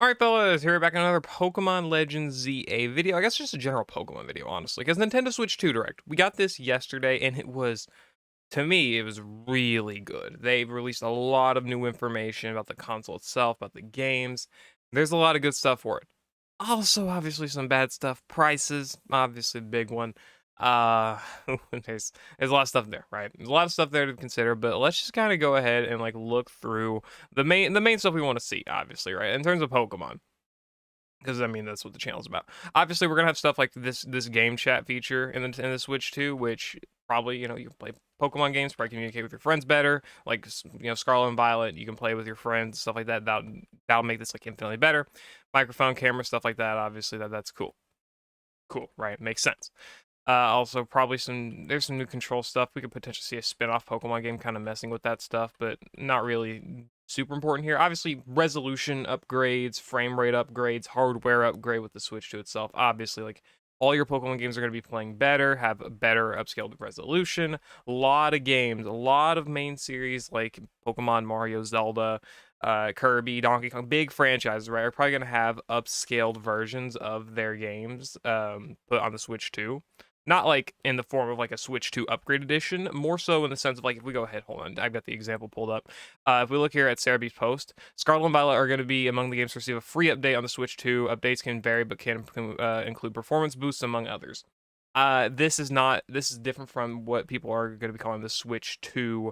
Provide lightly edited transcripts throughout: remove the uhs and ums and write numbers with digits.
Alright, fellas, here we're back in another Pokemon Legends ZA video. I guess just a general Pokemon video, honestly, because Nintendo Switch 2 Direct. We got this yesterday, and it was, to me, it was really good. They've released a lot of new information about the console itself, about the games. There's a lot of good stuff for it. Also, obviously, some bad stuff. Prices, obviously, the big one. Uh, there's a lot of stuff there, right? There's a lot of stuff there to consider, but let's just kind of go ahead and like look through the main stuff we want to see, obviously, right? In terms of Pokemon, because I mean that's what the channel's about. Obviously, we're gonna have stuff like this game chat feature in the Switch 2, which probably you can play Pokemon games, probably communicate with your friends better. Like Scarlet and Violet, you can play with your friends, stuff like that. That'll make this like infinitely better. Microphone, camera, stuff like that. Obviously, that's cool. Cool, right? Makes sense. Also, probably there's some new control stuff. We could potentially see a spin-off Pokemon game kind of messing with that stuff, but not really super important here. Obviously, resolution upgrades, frame rate upgrades, hardware upgrade with the Switch to itself. Obviously, like all your Pokemon games are going to be playing better, have a better upscaled resolution. A lot of games, a lot of main series like Pokemon, Mario, Zelda, Kirby, Donkey Kong, big franchises, right, are probably going to have upscaled versions of their games put on the Switch too. Not like in the form of like a Switch 2 upgrade edition, more so in the sense of like if we go ahead, hold on, I've got the example pulled up. If we look here at Cerebee's post, Scarlet and Violet are going to be among the games to receive a free update on the Switch 2. Updates can vary but can include performance boosts among others. This is different from what people are going to be calling the Switch 2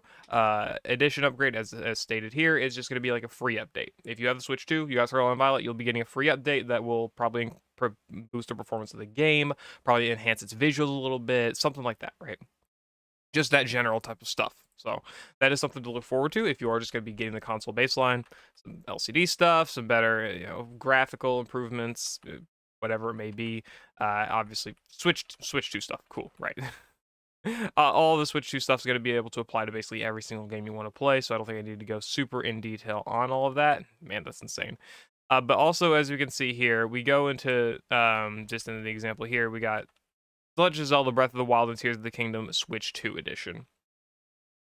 edition upgrade, as stated here. It's just going to be like a free update. If you have the Switch 2, you got Scarlet and Violet, you'll be getting a free update that will probably boost the performance of the game, probably enhance its visuals a little bit, something like that, right? Just that general type of stuff. So that is something to look forward to if you are just going to be getting the console baseline, some LCD stuff, some better graphical improvements, whatever it may be. Obviously, Switch 2 stuff, cool, right? All the Switch 2 stuff is going to be able to apply to basically every single game you want to play, so I don't think I need to go super in detail on all of that. Man, that's insane. But also, as we can see here, we go into, just in the example here, we got The Legend of Zelda Breath of the Wild and Tears of the Kingdom Switch 2 Edition.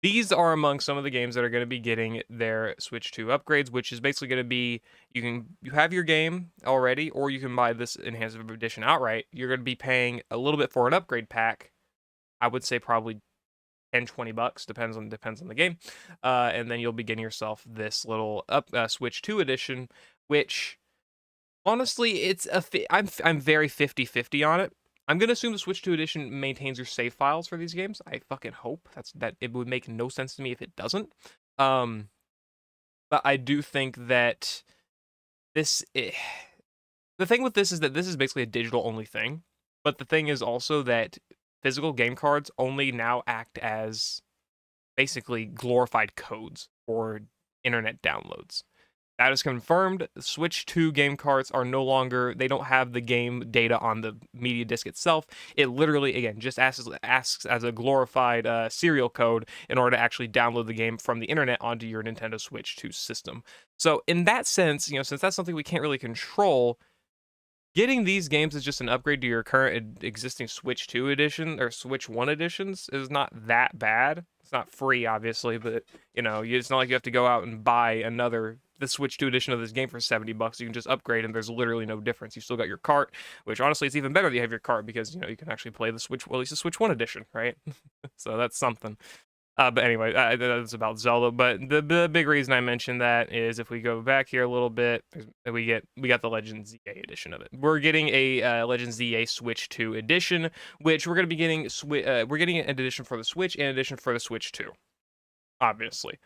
These are among some of the games that are going to be getting their Switch 2 upgrades, which is basically going to be you have your game already, or you can buy this enhanced edition outright. You're going to be paying a little bit for an upgrade pack. I would say probably 10, $20, depends on the game. And then you'll be getting yourself this little Switch 2 edition, which honestly, I'm very 50-50 on it. I'm gonna assume the Switch 2 edition maintains your save files for these games. I fucking hope that it would make no sense to me if it doesn't. Um, but I do think that this the thing with this is that this is basically a digital only thing. But the thing is also that physical game cards only now act as basically glorified codes for internet downloads. That is confirmed. Switch 2 game carts are no longer, they don't have the game data on the media disc itself. It literally, again, just asks as a glorified serial code in order to actually download the game from the internet onto your Nintendo Switch 2 system. So, in that sense, since that's something we can't really control, getting these games as just an upgrade to your current existing Switch 2 edition or Switch 1 editions is not that bad. It's not free, obviously, but it's not like you have to go out and buy the Switch 2 edition of this game for $70. You can just upgrade, and there's literally no difference. You still got your cart, which honestly, it's even better that you have your cart because you can actually play the Switch, well, at least the Switch 1 edition, right? So that's something. But anyway, that's about Zelda. But the big reason I mentioned that is if we go back here a little bit, we got the Legend ZA edition of it. We're getting a Legend ZA Switch 2 edition, which we're going to be getting. We're getting an edition for the Switch and an edition for the Switch 2. Obviously,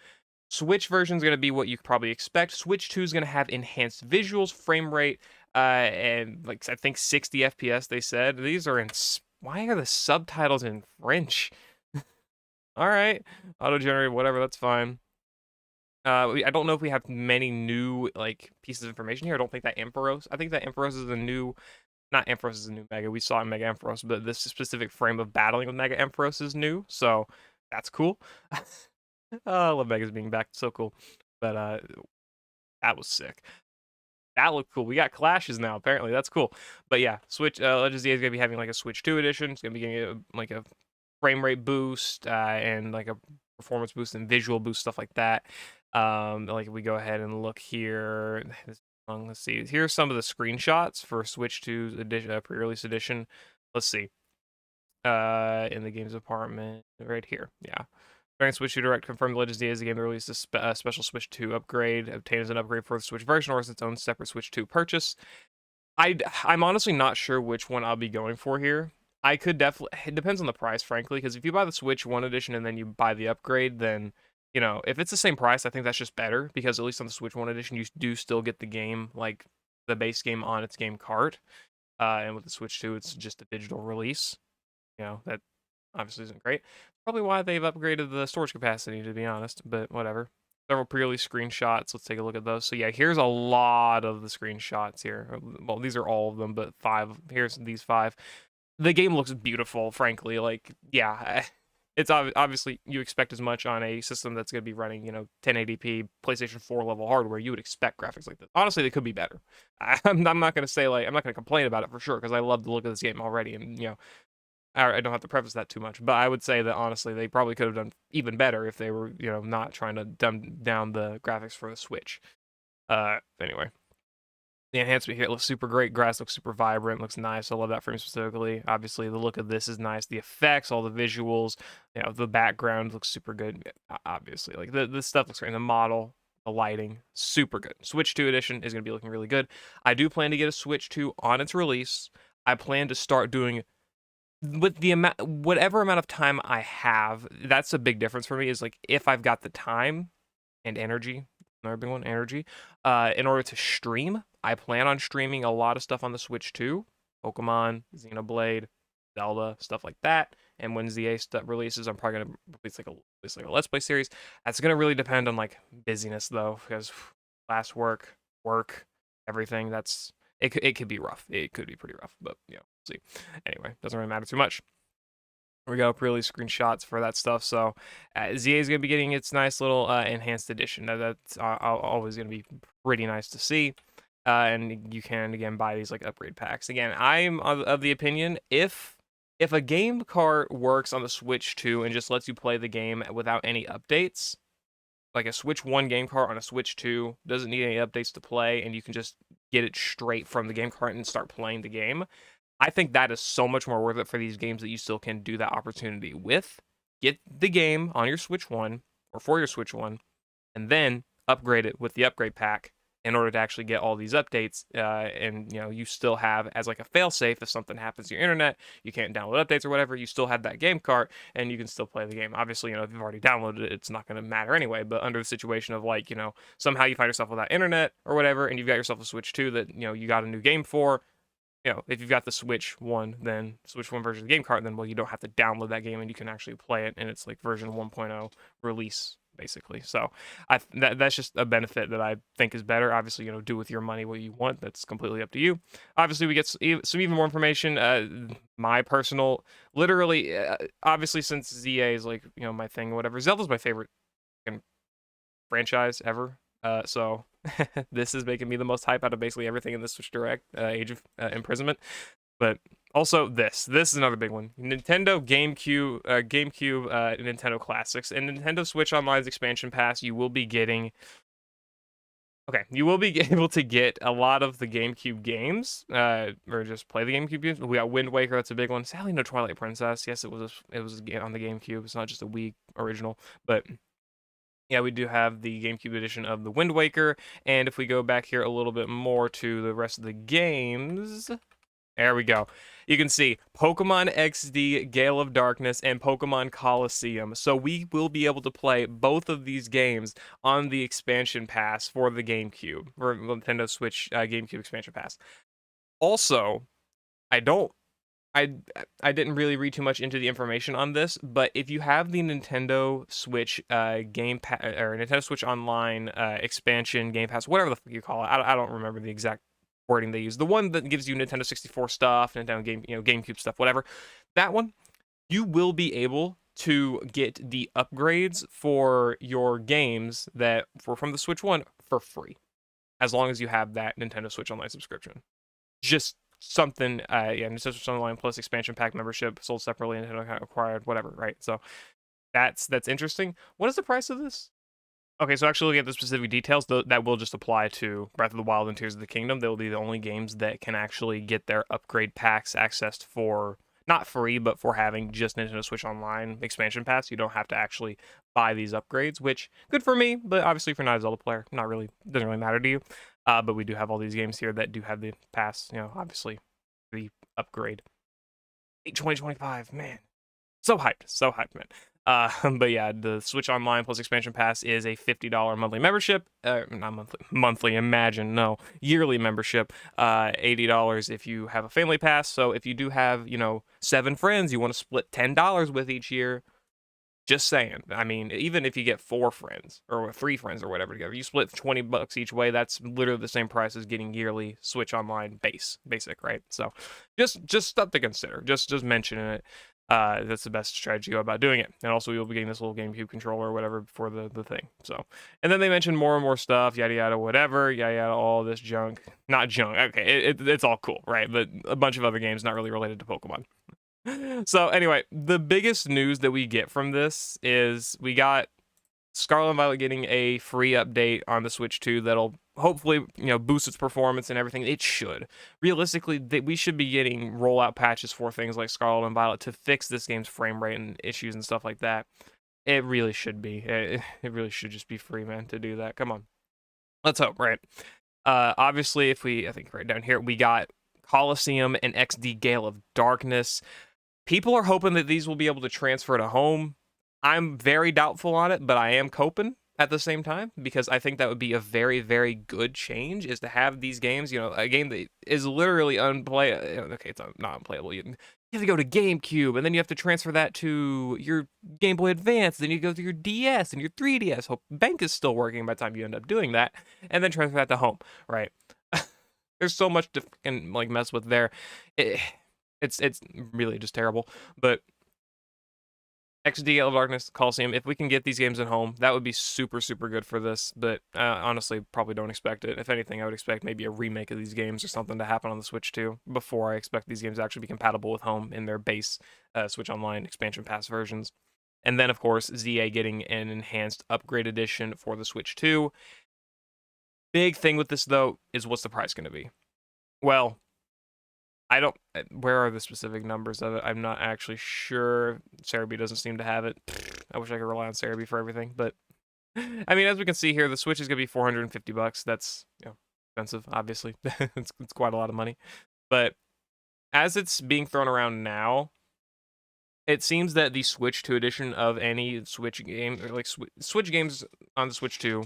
Switch version is going to be what you probably expect. Switch 2 is going to have enhanced visuals, frame rate, and like I think 60 FPS. They said these are in. Why are the subtitles in French? All right, auto-generated, whatever, that's fine. I don't know if we have many new like pieces of information here. I don't think that Ampharos. I think that Ampharos is a new, not Ampharos is a new Mega. We saw in Mega Ampharos, but this specific frame of battling with Mega Ampharos is new, so that's cool. I love Megas being back, so cool. But that was sick. That looked cool. We got clashes now, apparently. That's cool. But yeah, Switch Legends Z is gonna be having like a Switch 2 edition. It's gonna be getting like a frame rate boost and like a performance boost and visual boost, stuff like that. Like if we go ahead and look here, Let's see. Here's some of the screenshots for Switch 2's edition, pre-release edition. Let's see. In the games department, right here. Yeah. During Switch 2 Direct, confirmed Legends DA is the game that released a special Switch 2 upgrade, obtained as an upgrade for the Switch version or as its own separate Switch 2 purchase. I'm honestly not sure which one I'll be going for here. I could definitely. It depends on the price, frankly, because if you buy the Switch 1 edition and then you buy the upgrade, then if it's the same price, I think that's just better because at least on the Switch 1 edition, you do still get the game, like the base game on its game cart. And with the Switch 2, it's just a digital release. That obviously isn't great. Probably why they've upgraded the storage capacity, to be honest, but whatever. Several pre-release screenshots. Let's take a look at those. So yeah, here's a lot of the screenshots here. Well, these are all of them, but 5. Here's these 5. The game looks beautiful, frankly. Like, yeah, it's obviously you expect as much on a system that's going to be running, 1080p PlayStation 4 level hardware. You would expect graphics like this. Honestly, they could be better. I'm not going to say I'm not going to complain about it for sure because I love the look of this game already, and I don't have to preface that too much, but I would say that honestly, they probably could have done even better if they were, not trying to dumb down the graphics for the Switch. Anyway, the enhancement here looks super great. Grass looks super vibrant, looks nice. I love that frame specifically. Obviously, the look of this is nice. The effects, all the visuals, the background looks super good. Obviously, like the stuff looks great. The model, the lighting, super good. Switch 2 edition is going to be looking really good. I do plan to get a Switch 2 on its release. I plan to start doing with the whatever amount of time I have. That's a big difference for me, is like if I've got the time and energy, another big one, energy, in order to stream. I plan on streaming a lot of stuff on the Switch too. Pokemon, Xenoblade, Zelda, stuff like that. And when ZA stuff releases, I'm probably gonna release like a Let's Play series. That's gonna really depend on like busyness though, because last work, everything. It could be rough. It could be pretty rough, but see. Anyway, doesn't really matter too much. We go pre-release screenshots for that stuff. So ZA is going to be getting its nice little enhanced edition. That's always going to be pretty nice to see. And you can again buy these like upgrade packs. Again, I'm of the opinion if a game cart works on the Switch 2 and just lets you play the game without any updates, like a Switch 1 game cart on a Switch 2 doesn't need any updates to play, and you can just get it straight from the game cart and start playing the game. I think that is so much more worth it for these games that you still can do that opportunity with. Get the game on your Switch 1 or for your Switch 1, and then upgrade it with the upgrade pack in order to actually get all these updates. And you still have as like a failsafe if something happens to your internet, you can't download updates or whatever. You still have that game cart and you can still play the game. Obviously, if you've already downloaded it, it's not going to matter anyway. But under the situation of like somehow you find yourself without internet or whatever, and you've got yourself a Switch 2 that you got a new game for. If you've got the Switch 1, then Switch 1 version of the game cart, then you don't have to download that game and you can actually play it, and it's like version 1.0 release basically. So that's just a benefit that I think is better. Obviously, do with your money what you want. That's completely up to you. Obviously, we get some even more information. My personal, literally, obviously since ZA is like my thing, whatever. Zelda's my favorite franchise ever. So this is making me the most hype out of basically everything in the Switch Direct, Age of Imprisonment. But also this is another big one. Nintendo GameCube, Nintendo Classics, and Nintendo Switch Online's expansion pass. You will be getting. Okay, you will be able to get a lot of the GameCube games, or just play the GameCube games. We got Wind Waker, that's a big one. Sadly, no Twilight Princess. Yes, it was on the GameCube. It's not just a Wii original, but yeah, we do have the GameCube edition of the Wind Waker. And if we go back here a little bit more to the rest of the games, there we go. You can see Pokemon XD, Gale of Darkness, and Pokemon Coliseum. So we will be able to play both of these games on the expansion pass for the GameCube, or Nintendo Switch GameCube expansion pass. Also, I didn't really read too much into the information on this, but if you have the Nintendo Switch Game Pass or Nintendo Switch Online expansion Game Pass, whatever the fuck you call it, I don't remember the exact wording they use. The one that gives you Nintendo 64 stuff, Nintendo GameCube stuff, whatever. That one, you will be able to get the upgrades for your games that were from the Switch 1 for free, as long as you have that Nintendo Switch Online subscription. Just something, Nintendo Switch Online Plus expansion pack membership sold separately, Nintendo acquired, whatever, right? So that's interesting. What is the price of this? Okay, so actually looking at the specific details, that will just apply to Breath of the Wild and Tears of the Kingdom. They'll be the only games that can actually get their upgrade packs accessed for not free, but for having just Nintendo Switch Online expansion pass. You don't have to actually buy these upgrades, which good for me, but obviously if you're not a Zelda player, not really doesn't really matter to you. But we do have all these games here that do have the pass. You know, obviously the upgrade. 2025, man. So hyped, man. But yeah, the Switch Online plus expansion pass is a $50 monthly membership. Not monthly. Imagine, no, yearly membership. $80 if you have a family pass. So if you do have, 7 friends, you want to split $10 with each year. Just saying. I mean, even if you get 4 friends or 3 friends or whatever together, you split $20 each way. That's literally the same price as getting yearly Switch Online basic, right? So, just stuff to consider. Just mentioning it. That's the best strategy about doing it. And also, you'll be getting this little GameCube controller or whatever for the thing. So, and then they mentioned more and more stuff, yada yada, whatever, yada yada, all this junk. Not junk. Okay, it's all cool, right? But a bunch of other games not really related to Pokemon. So anyway, the biggest news that we get from this is we got Scarlet and Violet getting a free update on the Switch 2 that'll hopefully, boost its performance and everything. It should. Realistically, we should be getting rollout patches for things like Scarlet and Violet to fix this game's frame rate and issues and stuff like that. It really should be. It really should just be free, man, to do that. Come on. Let's hope, right? Obviously, I think right down here, we got Coliseum and XD Gale of Darkness. People are hoping that these will be able to transfer to home. I'm very doubtful on it, but I am coping at the same time because I think that would be a very, very good change is to have these games, a game that is literally unplayable. Okay, it's not unplayable. You have to go to GameCube, and then you have to transfer that to your Game Boy Advance. Then you go to your DS and your 3DS. Hope Bank is still working by the time you end up doing that, and then transfer that to home, right? There's so much to mess with there. It's really just terrible. But XD Gale of Darkness, Coliseum, if we can get these games at home, that would be super, super good for this. But honestly, probably don't expect it. If anything, I would expect maybe a remake of these games or something to happen on the Switch too, before I expect these games to actually be compatible with home in their base Switch Online expansion pass versions. And then, of course, ZA getting an enhanced upgrade edition for the Switch 2. Big thing with this, though, is what's the price going to be? Well, I don't. Where are the specific numbers of it? I'm not actually sure. Cerebi doesn't seem to have it. I wish I could rely on Cerebi for everything, but I mean, as we can see here, the Switch is gonna be $450. That's expensive, obviously. it's quite a lot of money, but as it's being thrown around now, it seems that the Switch 2 edition of any Switch game, or Switch games on the Switch 2,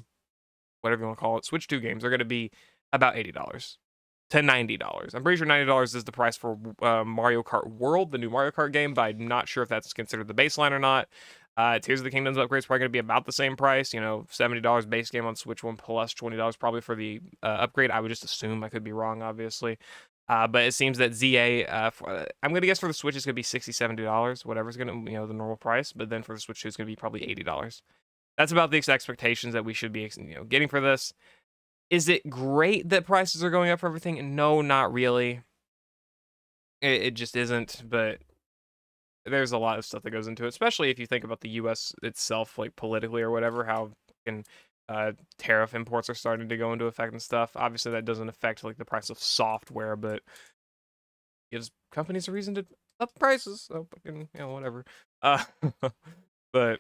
whatever you want to call it, Switch 2 games are gonna be about $80. To $90. I'm pretty sure $90 is the price for Mario Kart World, the new Mario Kart game, but I'm not sure if that's considered the baseline or not. Tears of the Kingdom's upgrade is probably going to be about the same price, $70 base game on Switch 1 plus $20 probably for the upgrade. I would just assume. I could be wrong, obviously. But it seems that ZA, I'm going to guess for the Switch it's going to be $60, $70, whatever's going to, the normal price. But then for the Switch 2, it's going to be probably $80. That's about the expectations that we should be, getting for this. Is it great that prices are going up for everything? No, not really. It just isn't, but there's a lot of stuff that goes into it, especially if you think about the US itself, politically or whatever, how tariff imports are starting to go into effect and stuff. Obviously, that doesn't affect the price of software, but gives companies a reason to up prices. So fucking, whatever. But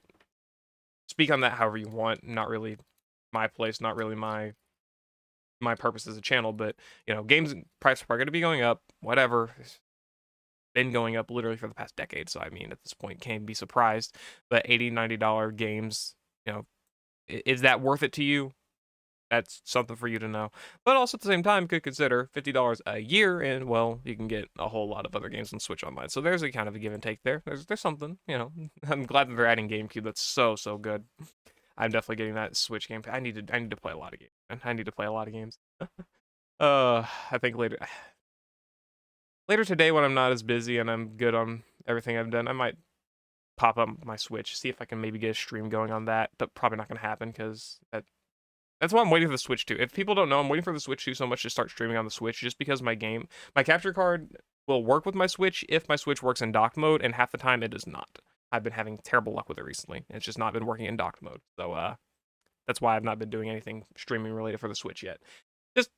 speak on that however you want. Not really my place, not really my purpose as a channel, but games prices are going to be going up, whatever. It's been going up literally for the past decade, so I mean at this point can't be surprised. But $80-$90 games, is that worth it to you? That's something for you to know. But also at the same time, could consider $50 a year, and well, you can get a whole lot of other games on Switch Online. So there's a kind of a give and take there. There's something, I'm glad that they're adding GameCube. That's so good. I'm definitely getting that Switch game. I need to play a lot of games. I need to play a lot of games. I think later today when I'm not as busy and I'm good on everything I've done, I might pop up my Switch, see if I can maybe get a stream going on that. But probably not gonna happen because that's why I'm waiting for the Switch 2. If people don't know, I'm waiting for the Switch 2 so much to start streaming on the Switch, just because my capture card will work with my Switch if my Switch works in docked mode, and half the time it does not. I've been having terrible luck with it recently. It's just not been working in docked mode. So That's why I've not been doing anything streaming related for the Switch yet. Just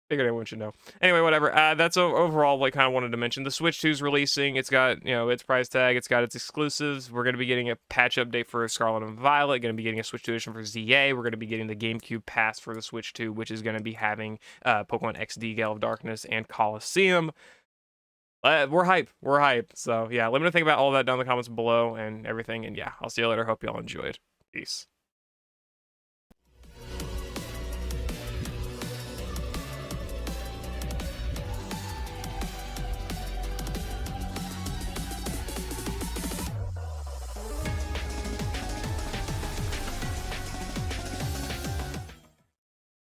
figured everyone should know. Anyway, whatever. That's overall what I kind of wanted to mention. The Switch 2 is releasing. It's got, its price tag. It's got its exclusives. We're going to be getting a patch update for Scarlet and Violet. Going to be getting a Switch 2 edition for ZA. We're going to be getting the GameCube Pass for the Switch 2, which is going to be having Pokemon XD, Gale of Darkness, and Coliseum. We're hype. We're hype. So, yeah, let me know what you think about all that down in the comments below and everything. And, yeah, I'll see you later. Hope y'all enjoyed. Peace.